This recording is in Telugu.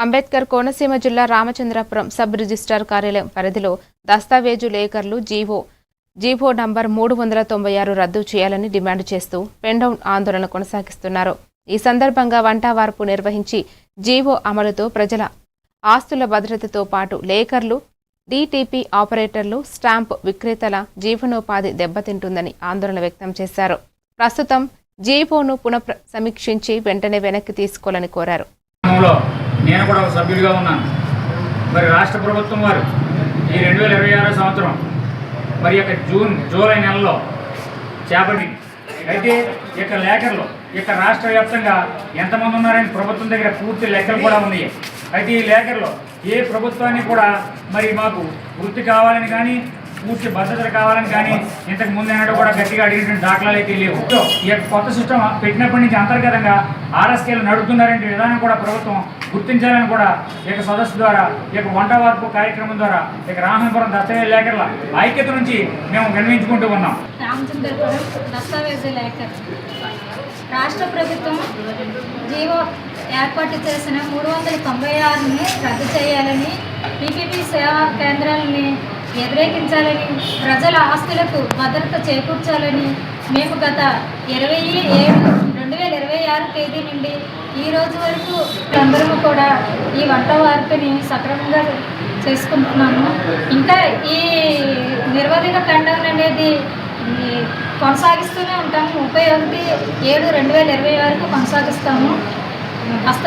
అంబేద్కర్ కోనసీమ జిల్లా రామచంద్రపురం సబ్ రిజిస్ట్రార్ కార్యాలయం పరిధిలో దస్తావేజు లేఖర్లు జీవో నంబర్ 396 రద్దు చేయాలని డిమాండ్ చేస్తూ పెండౌన్ ఆందోళన కొనసాగిస్తున్నారు. ఈ సందర్భంగా వంటవార్పు నిర్వహించి జీవో అమలుతో ప్రజల ఆస్తుల భద్రతతో పాటు లేఖర్లు, డీటీపీ ఆపరేటర్లు, స్టాంప్ విక్రేతల జీవనోపాధి దెబ్బతింటుందని ఆందోళన వ్యక్తం చేశారు. ప్రస్తుతం జీవోను సమీక్షించి వెంటనే వెనక్కి తీసుకోవాలని కోరారు. నేను కూడా ఒక సభ్యుడిగా ఉన్నాను. మరి రాష్ట్ర ప్రభుత్వం వారు ఈ 2026 సంవత్సరం మరి యొక్క జూలై నెలలో చేపట్టి అయితే ఇక లేఖర్లు ఇక రాష్ట్ర వ్యాప్తంగా ఎంతమంది ఉన్నారని ప్రభుత్వం దగ్గర పూర్తి లెక్కలు కూడా ఉన్నాయి. అయితే ఈ లేఖర్లో ఏ ప్రభుత్వాన్ని కూడా మరి మాకు వృత్తి కావాలని కానీ పూర్తి భద్రత కావాలని కానీ ఇంతకు ముందు కూడా గట్టిగా అడిగినటువంటి దాఖలాలు అయితే లేవు. ఈ యొక్క కొత్త సిస్టమ్ పెట్టినప్పటి నుంచి అంతర్గతంగా ఆర్ఎస్కేలు నడుపుతున్నారంటే విధానం కూడా ప్రభుత్వం గుర్తించాలని కూడా ఈ యొక్క సదస్సు ద్వారా ఈ యొక్క వంటవార్పు కార్యక్రమం ద్వారా ఇక రామచంద్రపురం దస్తావేజు లేఖర్ల ఐక్యత నుంచి మేము విన్నవించుకుంటూ ఉన్నాం. రామచంద్రపురం దస్తావేజు లేఖర్ రాష్ట్ర ప్రభుత్వం జీవో ఏర్పాటు చేసిన 396ని రద్దు చేయాలని, పీపీపీ సేవా కేంద్రాలని వ్యతిరేకించాలని, ప్రజల ఆస్తులకు భద్రత చేకూర్చాలని మేము గత 27/2026 తేదీ నుండి ఈ రోజు వరకు అందరము కూడా ఈ వంట వార్పుని సక్రమంగా చేసుకుంటున్నాము. ఇంకా ఈ నిర్వధిక పెండౌన్ అనేది కొనసాగిస్తూనే ఉంటాము. 31/7/2026 కొనసాగిస్తాము.